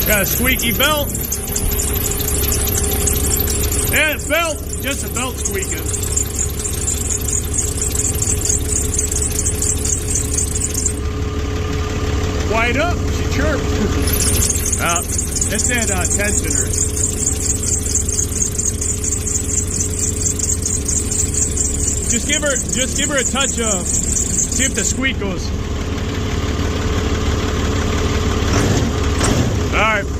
Got a squeaky belt. And a belt, just a belt squeaking. Quiet up, she chirped. It's that tensioner. Just give her a touch of, see if the squeak goes. All right.